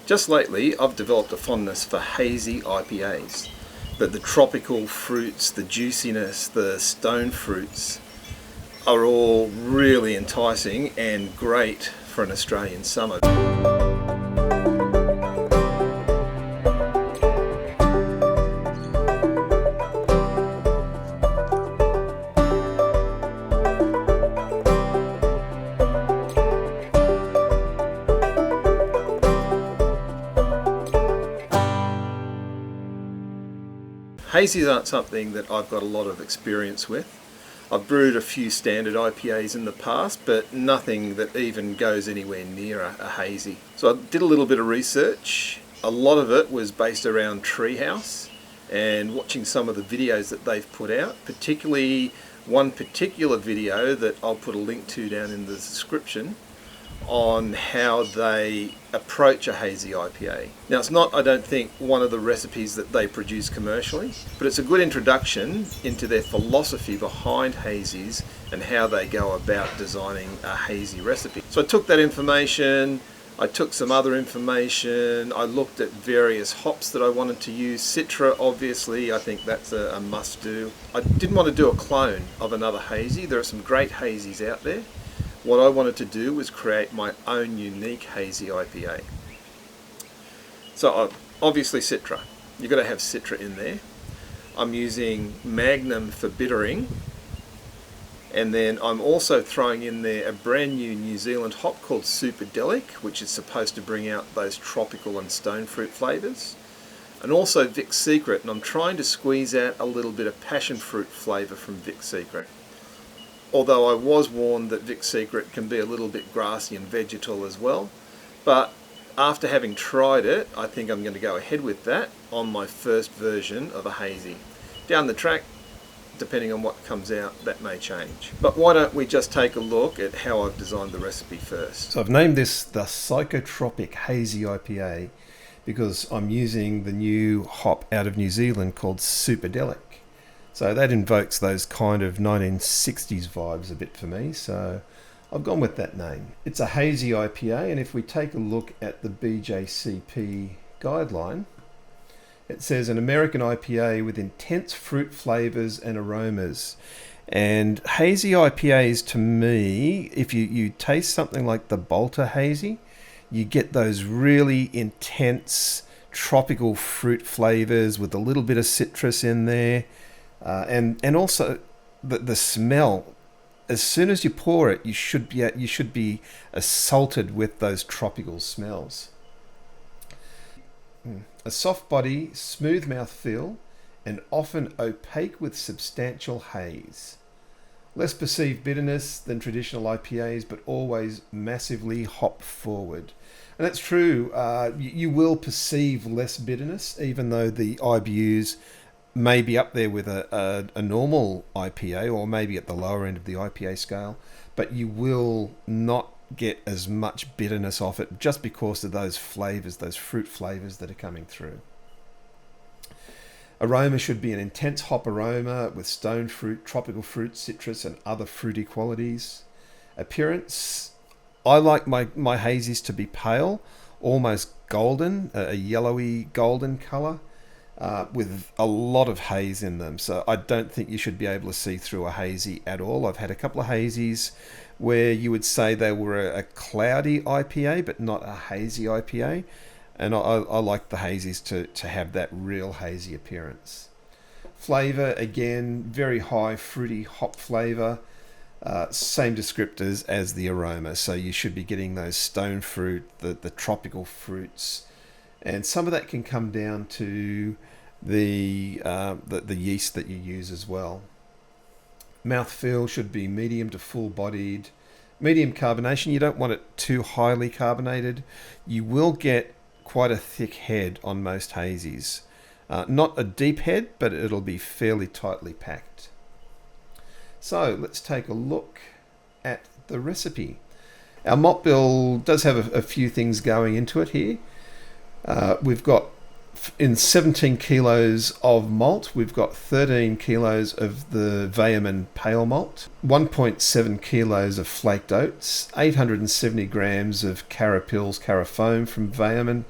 Just lately, I've developed a fondness for hazy IPAs. The tropical fruits, the juiciness, the stone fruits are all really enticing and great for an Australian summer. Hazies aren't something that I've got a lot of experience with. I've brewed a few standard IPAs in the past, but nothing that even goes anywhere near a hazy. So I did a little bit of research. A lot of it was based around Treehouse and watching some of the videos that they've put out, particularly one particular video that I'll put a link to down in the description on how they approach a hazy IPA. Now, it's not, I don't think, one of the recipes that they produce commercially, but it's a good introduction into their philosophy behind hazies and how they go about designing a hazy recipe. So I took that information, I took some other information, I looked at various hops that I wanted to use. Citra, obviously, I think that's a must-do. I didn't want to do a clone of another hazy. There are some great hazies out there. What I wanted to do was create my own unique hazy IPA. So obviously Citra, you've got to have Citra in there. I'm using Magnum for bittering, and then I'm also throwing in there a brand new New Zealand hop called Superdelic, which is supposed to bring out those tropical and stone fruit flavours, and also Vic's Secret, and I'm trying to squeeze out a little bit of passion fruit flavour from Vic's Secret. Although I was warned that Vic's Secret can be a little bit grassy and vegetal as well. But after having tried it, I think I'm going to go ahead with that on my first version of a hazy. Down the track, depending on what comes out, that may change. But why don't we just take a look at how I've designed the recipe first. So I've named this the Psychotropic Hazy IPA because I'm using the new hop out of New Zealand called Superdelic. So that invokes those kind of 1960s vibes a bit for me, so I've gone with that name. It's a hazy IPA, and if we take a look at the BJCP guideline, it says an American IPA with intense fruit flavours and aromas. And hazy IPAs, to me, if you taste something like the Bolter Hazy, you get those really intense tropical fruit flavours with a little bit of citrus in there. And also the smell. As soon as you pour it, you should be assaulted with those tropical smells. A soft body, smooth mouthfeel, and often opaque with substantial haze. Less perceived bitterness than traditional IPAs, but always massively hop forward. And that's true. You will perceive less bitterness, even though the IBUs may be up there with a normal IPA, or maybe at the lower end of the IPA scale, but you will not get as much bitterness off it just because of those flavors, those fruit flavors that are coming through. Aroma should be an intense hop aroma with stone fruit, tropical fruit, citrus, and other fruity qualities. Appearance, I like my hazies to be pale, almost golden, a yellowy golden color. With a lot of haze in them, so I don't think you should be able to see through a hazy at all. I've had a couple of hazies where you would say they were a cloudy IPA but not a hazy IPA, and I like the hazies to have that real hazy appearance. Flavour, again, very high fruity hop flavour, same descriptors as the aroma, so you should be getting those stone fruit, the tropical fruits. And some of that can come down to the yeast that you use as well. Mouthfeel should be medium to full-bodied. Medium carbonation, you don't want it too highly carbonated. You will get quite a thick head on most hazies. Not a deep head, but it'll be fairly tightly packed. So let's take a look at the recipe. Our malt bill does have a few things going into it here. We've got, in 17 kilos of malt, we've got 13 kilos of the Veillman pale malt, 1.7 kilos of flaked oats, 870 grams of Carapils Carafoam from Veillman,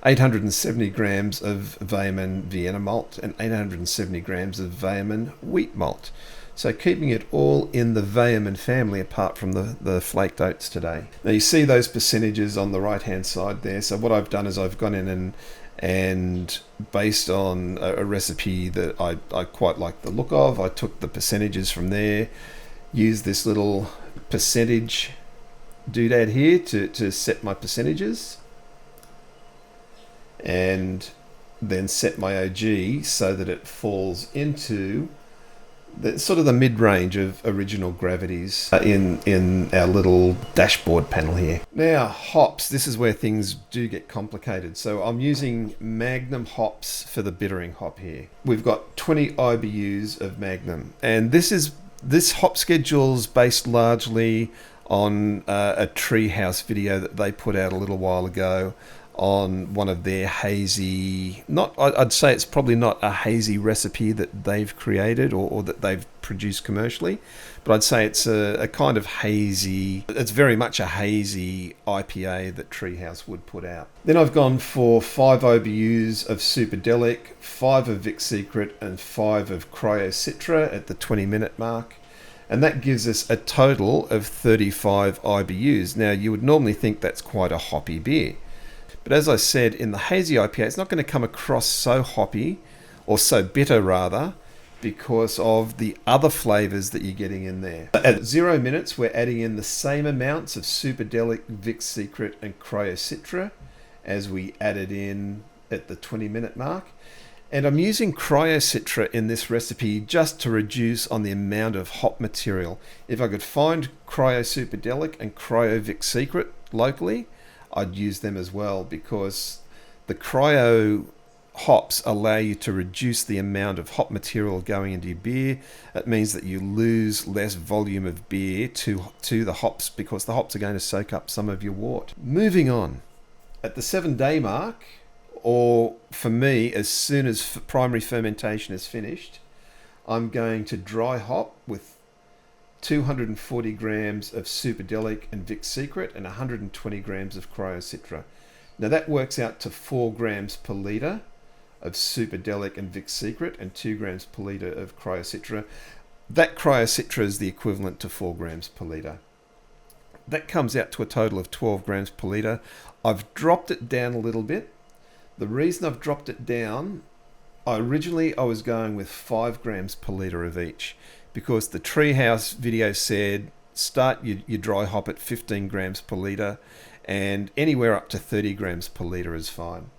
870 grams of Weimann Vienna malt, and 870 grams of Weimann wheat malt. So keeping it all in the Weimann family apart from the flaked oats today. Now you see those percentages on the right hand side there. So what I've done is I've gone in and based on a recipe that I quite like the look of, I took the percentages from there, used this little percentage doodad here to set my percentages, and then set my OG so that it falls into the sort of the mid-range of original gravities in our little dashboard panel here. Now hops, this is where things do get complicated. So I'm using Magnum hops for the bittering hop here. We've got 20 IBUs of Magnum, and this hop schedule's based largely on a Treehouse video that they put out a little while ago on one of their hazy, I'd say it's probably not a hazy recipe that they've created or that they've produced commercially, but I'd say it's a kind of hazy, it's very much a hazy IPA that Treehouse would put out. Then I've gone for 5 IBUs of Superdelic, 5 of Vic Secret, and 5 of Cryo Citra at the 20-minute mark. And that gives us a total of 35 IBUs. Now, you would normally think that's quite a hoppy beer. But as I said, in the Hazy IPA, it's not going to come across so hoppy, or so bitter rather, because of the other flavours that you're getting in there. At 0 minutes, we're adding in the same amounts of Superdelic, Vic Secret, and Cryo Citra as we added in at the 20-minute mark. And I'm using Cryo Citra in this recipe just to reduce on the amount of hop material. If I could find Cryo Superdelic and Cryo Vic Secret locally, I'd use them as well, because the cryo hops allow you to reduce the amount of hop material going into your beer. It means that you lose less volume of beer to the hops, because the hops are going to soak up some of your wort. Moving on, at the 7-day mark, or for me, as soon as primary fermentation is finished, I'm going to dry hop with 240 grams of Superdelic and Vic Secret and 120 grams of Cryo Citra. Now that works out to 4 grams per litre of Superdelic and Vic Secret and 2 grams per litre of Cryo Citra. That Cryo Citra is the equivalent to 4 grams per litre. That comes out to a total of 12 grams per litre. I've dropped it down a little bit. The reason I've dropped it down, originally I was going with 5 grams per litre of each, because the Treehouse video said start your dry hop at 15 grams per litre, and anywhere up to 30 grams per litre is fine.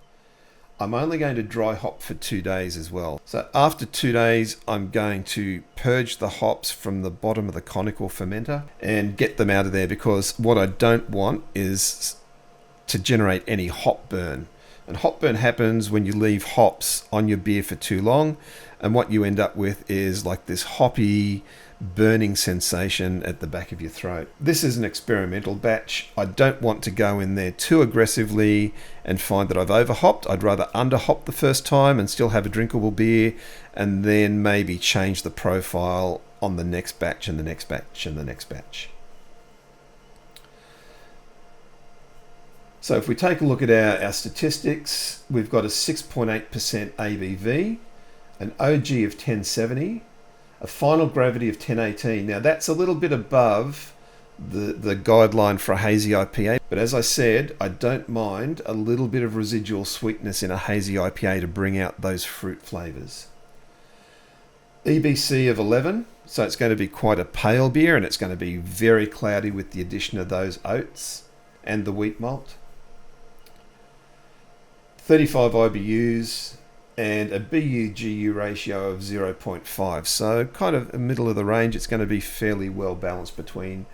I'm only going to dry hop for 2 days as well. So after 2 days, I'm going to purge the hops from the bottom of the conical fermenter and get them out of there, because what I don't want is to generate any hop burn. And hop burn happens when you leave hops on your beer for too long, and what you end up with is like this hoppy burning sensation at the back of your throat. This is an experimental batch. I don't want to go in there too aggressively and find that I've overhopped. I'd rather underhop the first time and still have a drinkable beer, and then maybe change the profile on the next batch and the next batch and the next batch. So if we take a look at our statistics, we've got a 6.8% ABV, an OG of 1070, a final gravity of 1018. Now that's a little bit above the guideline for a hazy IPA, but as I said, I don't mind a little bit of residual sweetness in a hazy IPA to bring out those fruit flavours. EBC of 11, so it's going to be quite a pale beer, and it's going to be very cloudy with the addition of those oats and the wheat malt. 35 IBUs and a BU-GU ratio of 0.5. So kind of middle of the range. It's going to be fairly well balanced between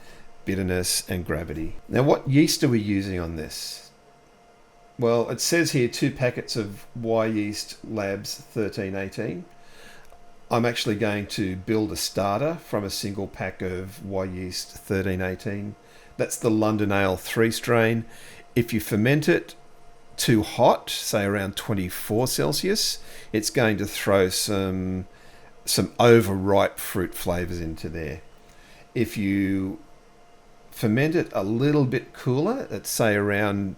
bitterness and gravity. Now, what yeast are we using on this? Well, it says here 2 packets of Y Yeast Labs 1318. I'm actually going to build a starter from a single pack of Y Yeast 1318. That's the London Ale 3 strain. If you ferment it too hot, say around 24 Celsius, it's going to throw some overripe fruit flavors into there. If you ferment it a little bit cooler, let's say around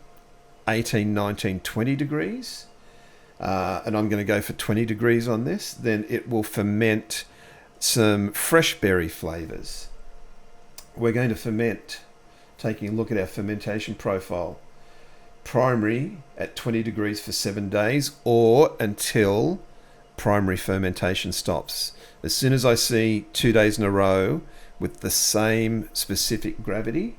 18, 19, 20 degrees, and I'm going to go for 20 degrees on this, then it will ferment some fresh berry flavours. We're going to ferment, taking a look at our fermentation profile, primary at 20 degrees for 7 days or until primary fermentation stops. As soon as I see 2 days in a row with the same specific gravity,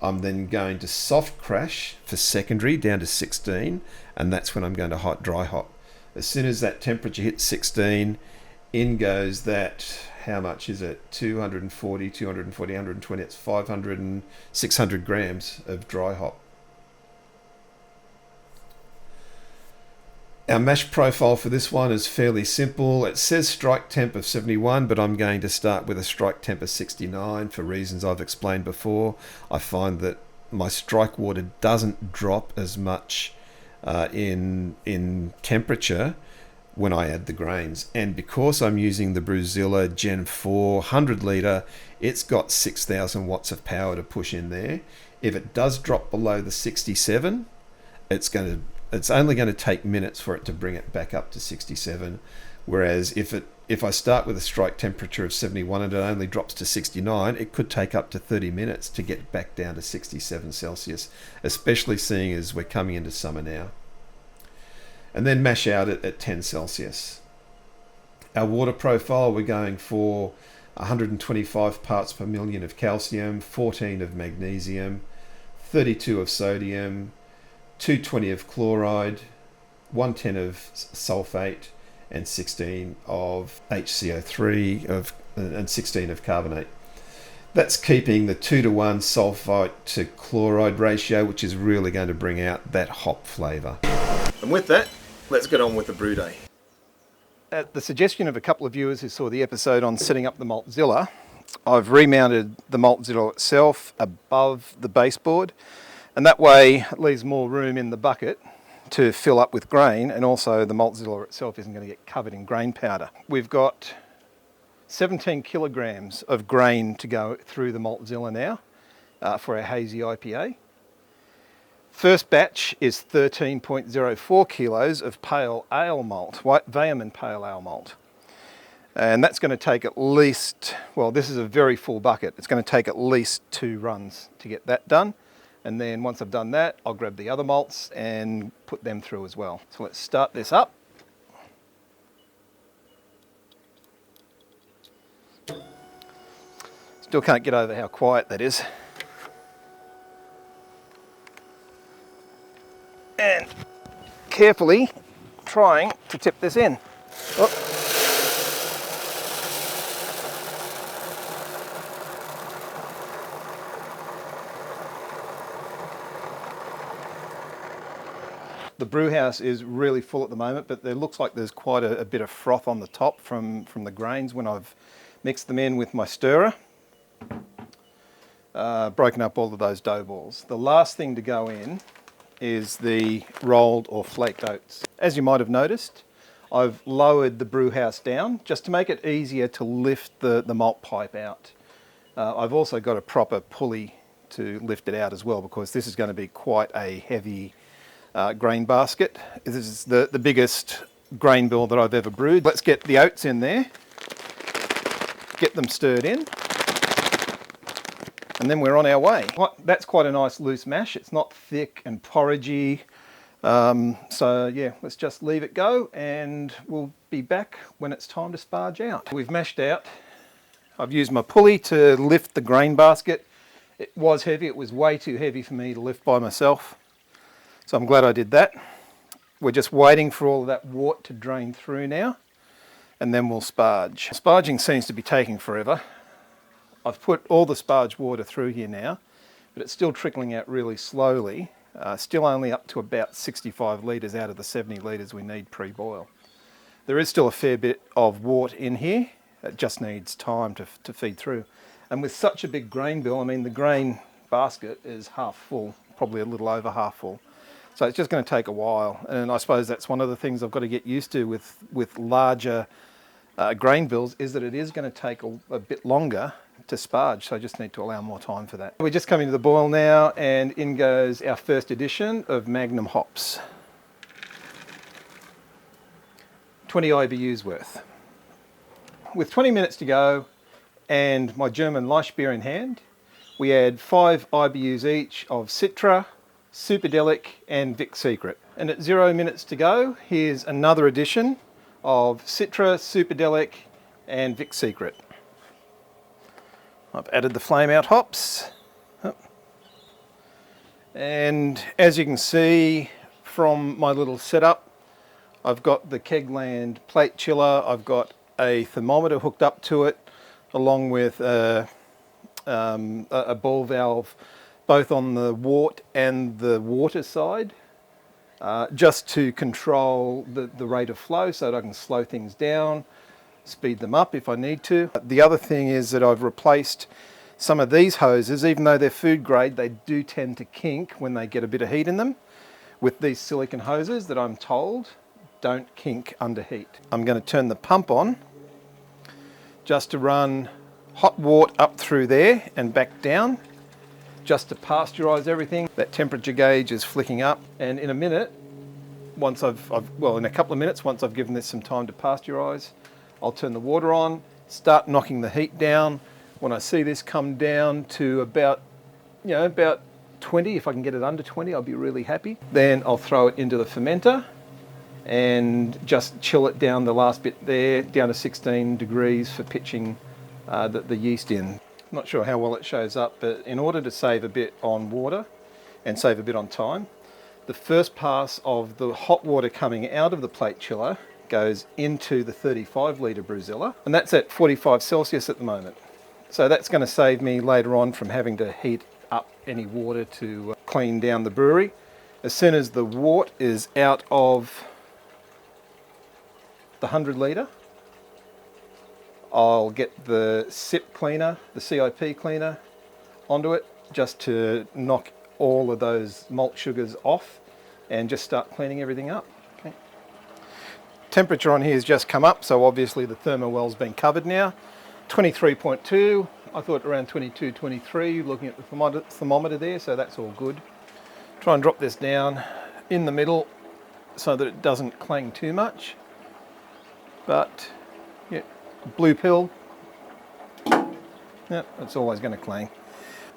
I'm then going to soft crash for secondary down to 16, and that's when I'm going to dry hop. As soon as that temperature hits 16, in goes that, how much is it? 240, 120, it's 500 and 600 grams of dry hop. Our mash profile for this one is fairly simple. It says strike temp of 71, but I'm going to start with a strike temp of 69 for reasons I've explained before. I find that my strike water doesn't drop as much in temperature when I add the grains. And because I'm using the Brewzilla Gen 4 100 litre, it's got 6,000 watts of power to push in there. If it does drop below the 67, it's only going to take minutes for it to bring it back up to 67. Whereas if I start with a strike temperature of 71 and it only drops to 69, it could take up to 30 minutes to get back down to 67 Celsius, especially seeing as we're coming into summer now. And then mash out at 10 Celsius. Our water profile, we're going for 125 parts per million of calcium, 14 of magnesium, 32 of sodium, 220 of chloride, 110 of sulfate, and 16 of HCO3 and 16 of carbonate. That's keeping the 2-to-1 sulfite to chloride ratio, which is really going to bring out that hop flavour. And with that, let's get on with the brew day. At the suggestion of a couple of viewers who saw the episode on setting up the Maltzilla, I've remounted the Maltzilla itself above the baseboard, and that way it leaves more room in the bucket to fill up with grain, and also the Maltzilla itself isn't going to get covered in grain powder. We've got 17 kilograms of grain to go through the Maltzilla now for our Hazy IPA. First batch is 13.04 kilos of pale ale malt, white Vehemen pale ale malt. And that's going to take at least, well, this is a very full bucket. It's going to take at least 2 runs to get that done. And then once I've done that, I'll grab the other malts and put them through as well. So let's start this up. Still can't get over how quiet that is. And carefully trying to tip this in. Oh. The brew house is really full at the moment, but there looks like there's quite a bit of froth on the top from the grains when I've mixed them in with my stirrer. Broken up all of those dough balls. The last thing to go in is the rolled or flaked oats. As you might have noticed, I've lowered the brew house down just to make it easier to lift the malt pipe out. I've also got a proper pulley to lift it out as well, because this is going to be quite a heavy grain basket. This is the biggest grain bill that I've ever brewed. Let's get the oats in there, get them stirred in, and then we're on our way. That's quite a nice loose mash. It's not thick and porridgey. So yeah, let's just leave it go and we'll be back when it's time to sparge out. We've mashed out. I've used my pulley to lift the grain basket. It was heavy. It was way too heavy for me to lift by myself. So I'm glad I did that. We're just waiting for all of that wort to drain through now, and then we'll sparge. Sparging seems to be taking forever. I've put all the sparge water through here now, but it's still trickling out really slowly. Still only up to about 65 litres out of the 70 litres we need pre-boil. There is still a fair bit of wort in here. It just needs time to feed through. And with such a big grain bill, I mean, the grain basket is half full, probably a little over half full. So it's just going to take a while. And I suppose that's one of the things I've got to get used to with larger grain bills, is that it is going to take a bit longer sparge, so I just need to allow more time for that. We're just coming to the boil now, and in goes our first edition of Magnum hops. 20 IBUs worth. With 20 minutes to go and my German Leichbier in hand, we add 5 IBUs each of Citra, Superdelic and Vic Secret. And at 0 minutes to go, here's another edition of Citra, Superdelic and Vic Secret. I've added the flame out hops. And as you can see from my little setup, I've got the Kegland plate chiller, I've got a thermometer hooked up to it, along with a ball valve both on the wort and the water side, just to control the rate of flow so that I can slow things down, speed them up if I need to. The other thing is that I've replaced some of these hoses, even though they're food grade, they do tend to kink when they get a bit of heat in them, with these silicone hoses that I'm told don't kink under heat. I'm going to turn the pump on just to run hot water up through there and back down, just to pasteurize everything. That temperature gauge is flicking up, and in a minute, once in a couple of minutes, once I've given this some time to pasteurize, I'll turn the water on, start knocking the heat down. When I see this come down to about 20, if I can get it under 20, I'll be really happy. Then I'll throw it into the fermenter and just chill it down the last bit there, down to 16 degrees for pitching the yeast in. Not sure how well it shows up, but in order to save a bit on water and save a bit on time, the first pass of the hot water coming out of the plate chiller goes into the 35 litre Brewzilla, and that's at 45 Celsius at the moment. So that's going to save me later on from having to heat up any water to clean down the brewery. As soon as the wort is out of the 100 litre, I'll get the SIP cleaner, the CIP cleaner, onto it, just to knock all of those malt sugars off and just start cleaning everything up. Okay. Temperature on here has just come up, so obviously the thermowell's been covered now. 23.2, I thought around 22, 23, looking at the thermometer there, so that's all good. Try and drop this down in the middle so that it doesn't clang too much. But, yeah, blue pill, yeah, it's always going to clang.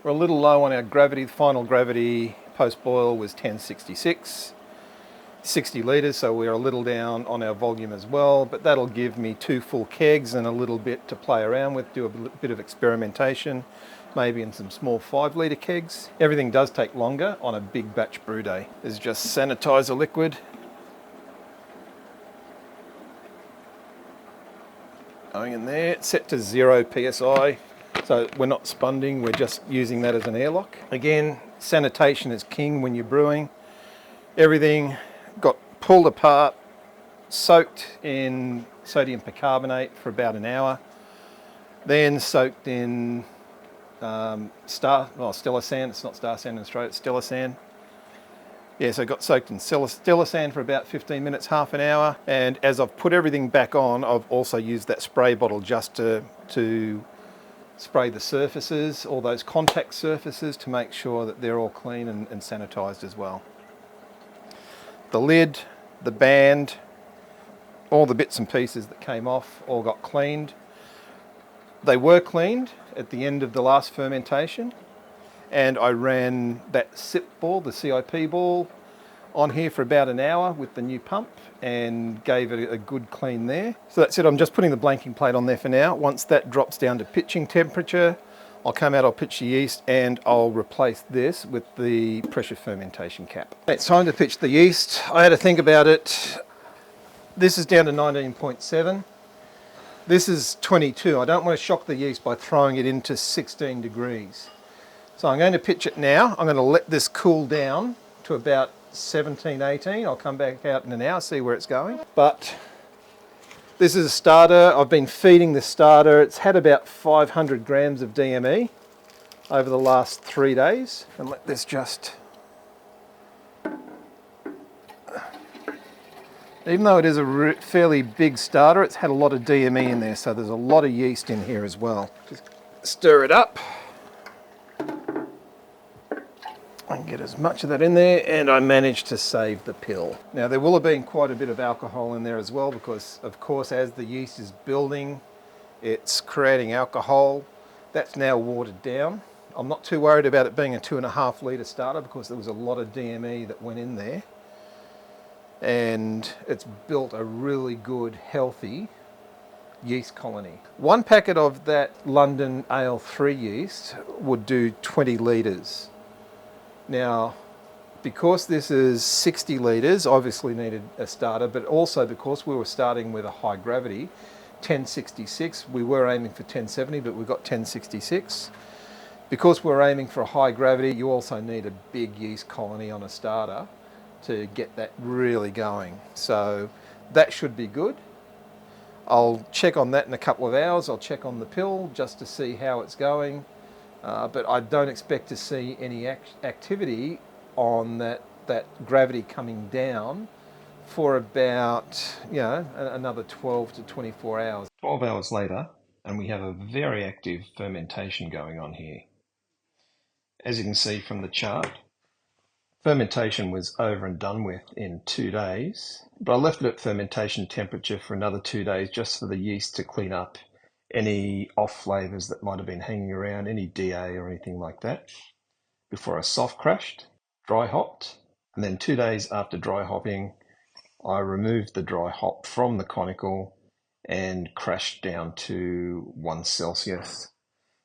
We're a little low on our gravity. The final gravity post-boil was 1066, 60 litres, so we're a little down on our volume as well, but that'll give me 2 full kegs and a little bit to play around with, do a bit of experimentation, maybe in some small 5 litre kegs. Everything does take longer on a big batch brew day. This is just sanitizer liquid. Going in there, it's set to 0 PSI, so we're not spunding, we're just using that as an airlock. Again, sanitation is king when you're brewing. Everything got pulled apart, soaked in sodium percarbonate for about an hour, then soaked in Stella Sand. It's not Star Sand in Australia, it's Stella Sand. Yeah, so it got soaked in Stella Sand for about 15 minutes, half an hour, and as I've put everything back on, I've also used that spray bottle just to spray the surfaces, all those contact surfaces, to make sure that they're all clean and sanitized as well. The lid, the band, all the bits and pieces that came off all got cleaned. They were cleaned at the end of the last fermentation, and I ran that SIP ball, the CIP ball, on here for about an hour with the new pump and gave it a good clean there. So that's it, I'm just putting the blanking plate on there for now. Once that drops down to pitching temperature, I'll come out, I'll pitch the yeast, and I'll replace this with the pressure fermentation cap. It's time to pitch the yeast. I had to think about it. This is down to 19.7. This is 22. I don't want to shock the yeast by throwing it into 16 degrees. So I'm going to pitch it now. I'm going to let this cool down to about 17, 18. I'll come back out in an hour, see where it's going. But this is a starter. I've been feeding the starter. It's had about 500 grams of DME over the last 3 days. And let this just... Even though it is a fairly big starter, it's had a lot of DME in there, so there's a lot of yeast in here as well. Just stir it up and get as much of that in there, and I managed to save the pill. Now there will have been quite a bit of alcohol in there as well, because of course as the yeast is building, it's creating alcohol. That's now watered down. I'm not too worried about it being a 2.5 litre starter, because there was a lot of DME that went in there, and it's built a really good, healthy yeast colony. One packet of that London Ale 3 yeast would do 20 litres. Now, because this is 60 litres, obviously needed a starter, but also because we were starting with a high gravity, 1066, we were aiming for 1070, but we got 1066. Because we're aiming for a high gravity, you also need a big yeast colony on a starter to get that really going. So that should be good. I'll check on that in a couple of hours. I'll check on the pill just to see how it's going. But I don't expect to see any activity on that gravity coming down for about, another 12 to 24 hours. 12 hours later, and we have a very active fermentation going on here. As you can see from the chart, fermentation was over and done with in 2 days, but I left it at fermentation temperature for another 2 days just for the yeast to clean up any off flavours that might have been hanging around, any DA or anything like that, before I soft crushed, dry hopped, and then 2 days after dry hopping, I removed the dry hop from the conical and crashed down to 1 Celsius.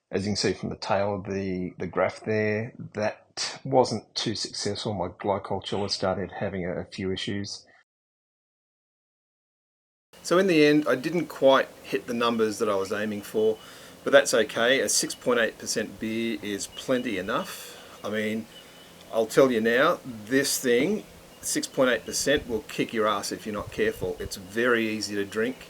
As you can see from the tail of the graph there, that wasn't too successful. My glycol chiller started having a few issues. So in the end, I didn't quite hit the numbers that I was aiming for, but that's okay. A 6.8% beer is plenty enough. I mean, I'll tell you now, this thing, 6.8% will kick your ass if you're not careful. It's very easy to drink,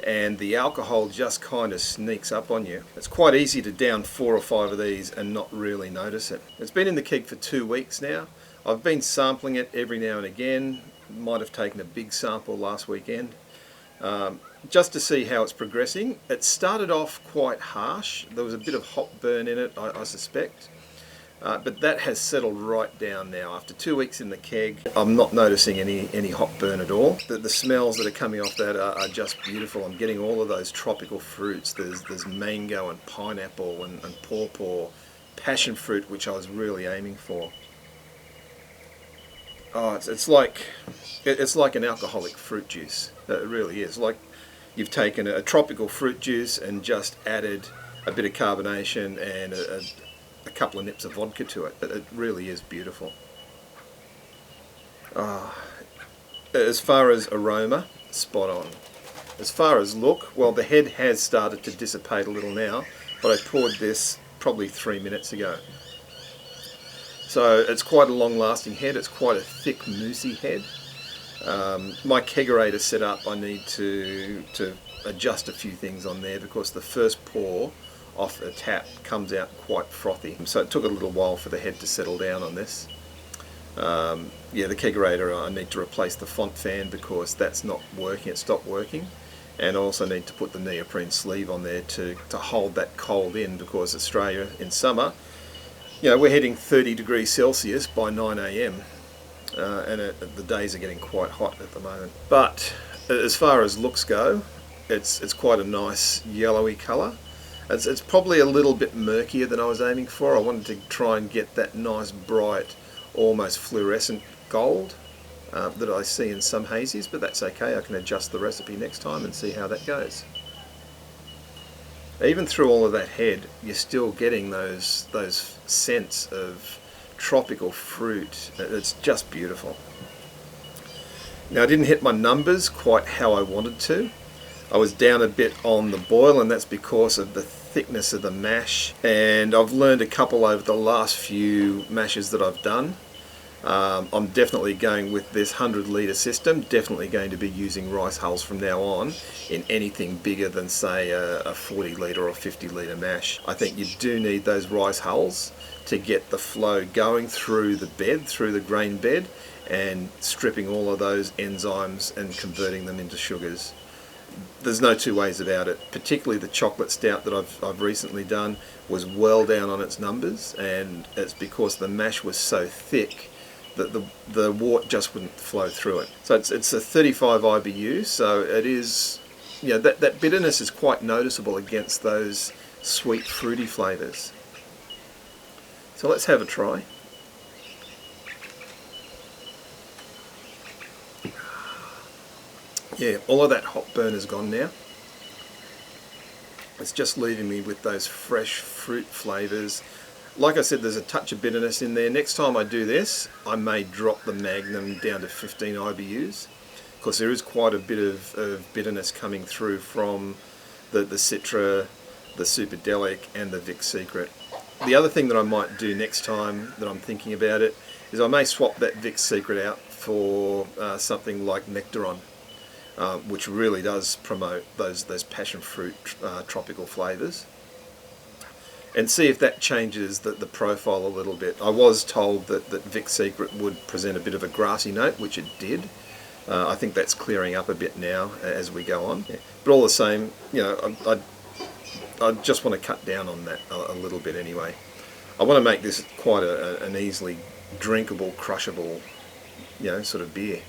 and the alcohol just kind of sneaks up on you. It's quite easy to down 4 or 5 of these and not really notice it. It's been in the keg for 2 weeks now. I've been sampling it every now and again. Might have taken a big sample last weekend. Just to see how it's progressing. It started off quite harsh. There was a bit of hop burn in it, I suspect. But that has settled right down now. After 2 weeks in the keg, I'm not noticing any hop burn at all. The smells that are coming off that are just beautiful. I'm getting all of those tropical fruits. There's mango and pineapple and pawpaw, passion fruit, which I was really aiming for. Oh, it's like an alcoholic fruit juice. It really is. Like you've taken a tropical fruit juice and just added a bit of carbonation and a couple of nips of vodka to it. It really is beautiful. As far as aroma, spot on. As far as look, well, the head has started to dissipate a little now, but I poured this probably 3 minutes ago. So it's quite a long-lasting head. It's quite a thick, moussey head. My kegerator setup, I need to adjust a few things on there because the first pour off a tap comes out quite frothy. So it took a little while for the head to settle down on this. Yeah, the kegerator, I need to replace the font fan because that's not working. It stopped working. And I also need to put the neoprene sleeve on there to hold that cold in, because Australia in summer, we're hitting 30 degrees Celsius by 9 a.m. And the days are getting quite hot at the moment. But as far as looks go, it's quite a nice yellowy colour. It's probably a little bit murkier than I was aiming for. I wanted to try and get that nice bright, almost fluorescent gold that I see in some hazies, but that's okay. I can adjust the recipe next time and see how that goes. Even through all of that head, you're still getting those scents of tropical fruit. It's just beautiful. Now, I didn't hit my numbers quite how I wanted to. I was down a bit on the boil, and that's because of the thickness of the mash. And I've learned a couple over the last few mashes that I've done. I'm definitely going with this 100-litre system, definitely going to be using rice hulls from now on in anything bigger than, say, a 40-litre or 50-litre mash. I think you do need those rice hulls to get the flow going through the bed, through the grain bed, and stripping all of those enzymes and converting them into sugars. There's no two ways about it. Particularly the chocolate stout that I've recently done was well down on its numbers, and it's because the mash was so thick that the wort just wouldn't flow through it. So it's a 35 IBU, so it is, you know, that bitterness is quite noticeable against those sweet fruity flavours. So let's have a try. Yeah, all of that hop burn is gone now. It's just leaving me with those fresh fruit flavours. Like I said, there's a touch of bitterness in there. Next time I do this, I may drop the Magnum down to 15 IBUs, because there is quite a bit of bitterness coming through from the Citra, the Superdelic and the Vic Secret. The other thing that I might do next time that I'm thinking about it is I may swap that Vic Secret out for something like Nectaron. Which really does promote those passion fruit tropical flavours, and see if that changes the profile a little bit. I was told that Vic Secret would present a bit of a grassy note, which it did. I think that's clearing up a bit now as we go on. Yeah. But all the same, you know, I just want to cut down on that a little bit anyway. I want to make this quite an easily drinkable, crushable, you know, sort of beer.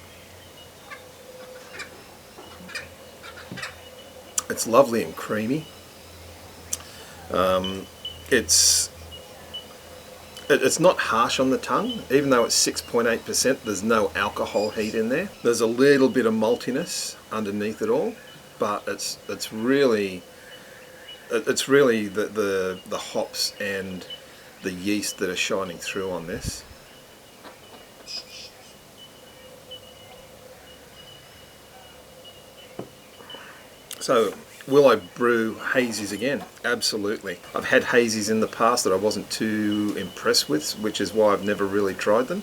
It's lovely and creamy. It's not harsh on the tongue, even though it's 6.8%. There's no alcohol heat in there. There's a little bit of maltiness underneath it all, but it's really the hops and the yeast that are shining through on this. So, will I brew hazies again? Absolutely. I've had hazies in the past that I wasn't too impressed with, which is why I've never really tried them.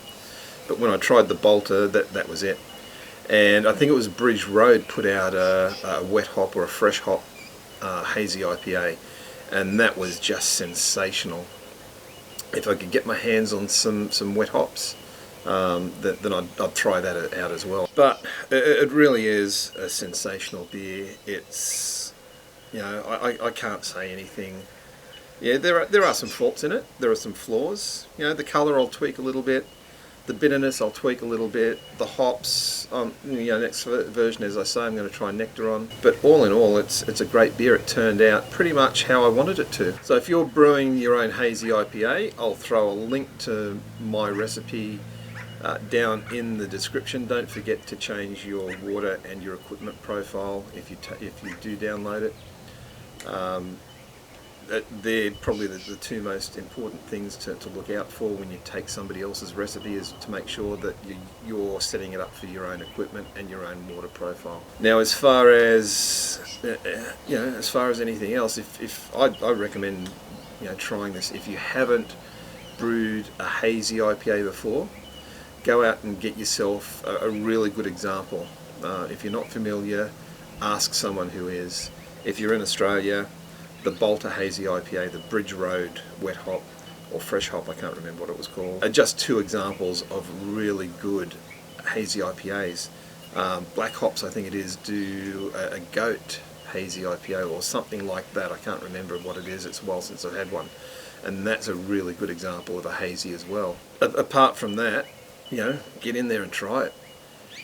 But when I tried the Bolter, that was it. And I think it was Bridge Road put out a wet hop or a fresh hop Hazy IPA, and that was just sensational. If I could get my hands on some wet hops, then I'd try that out as well. But it really is a sensational beer. It's, you know, I can't say anything. Yeah, there are some faults in it. There are some flaws. You know, the colour I'll tweak a little bit. The bitterness I'll tweak a little bit. The hops, you know, next version, as I say, I'm going to try Nectaron. But all in all, it's a great beer. It turned out pretty much how I wanted it to. So if you're brewing your own Hazy IPA, I'll throw a link to my recipe down in the description. Don't forget to change your water and your equipment profile if you do download it. They're probably the two most important things to look out for when you take somebody else's recipe, is to make sure that you're setting it up for your own equipment and your own water profile. Now, as far as you know, as far as anything else, if I recommend, you know, trying this. If you haven't brewed a Hazy IPA before, go out and get yourself a really good example. If you're not familiar, ask someone who is. If you're in Australia, the Bolter Hazy IPA, the Bridge Road wet hop or fresh hop, I can't remember what it was called, are just two examples of really good Hazy IPAs. Black Hops, I think it is, do a goat Hazy IPA or something like that. I can't remember what it is. It's a while since I've had one, and that's a really good example of a hazy as well. Apart from that, you know, get in there and try it.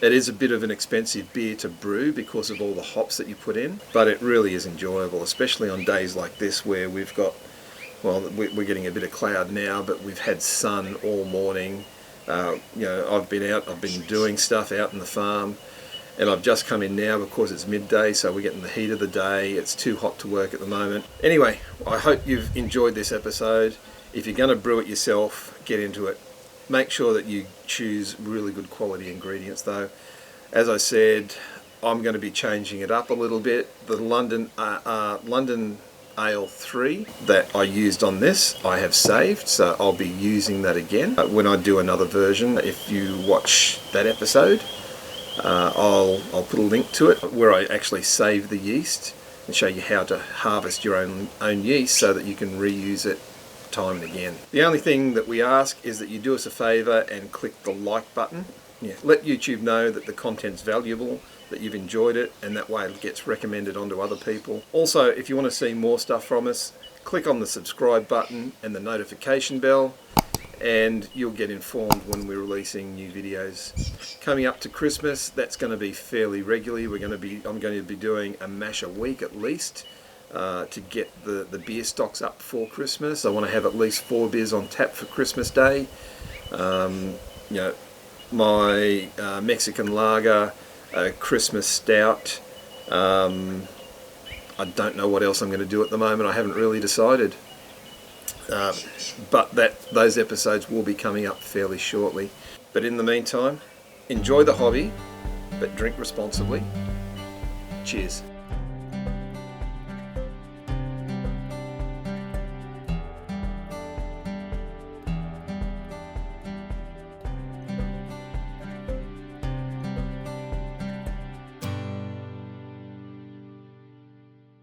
It is a bit of an expensive beer to brew because of all the hops that you put in, but it really is enjoyable, especially on days like this where we've got, well, we're getting a bit of cloud now, but we've had sun all morning. You know, I've been doing stuff out in the farm, and I've just come in now because it's midday, so we're getting the heat of the day. It's too hot to work at the moment. Anyway, I hope you've enjoyed this episode. If you're going to brew it yourself, get into it. Make sure that you choose really good quality ingredients though. As I said, I'm going to be changing it up a little bit. The London Ale 3 that I used on this, I have saved, so I'll be using that again when I do another version. If you watch that episode, I'll put a link to it where I actually save the yeast and show you how to harvest your own yeast so that you can reuse it time and again. The only thing that we ask is that you do us a favour and click the like button. Yeah, let YouTube know that the content's valuable that you've enjoyed it, and that way it gets recommended onto other people. Also, if you want to see more stuff from us, click on the subscribe button and the notification bell, and you'll get informed when we're releasing new videos. Coming up to Christmas, that's going to be fairly regularly. I'm going to be doing a mash a week at least to get the beer stocks up for Christmas. I want to have at least 4 beers on tap for Christmas Day. My Mexican lager, Christmas stout. I don't know what else I'm going to do at the moment. I haven't really decided. But those episodes will be coming up fairly shortly. But in the meantime, enjoy the hobby, but drink responsibly. Cheers.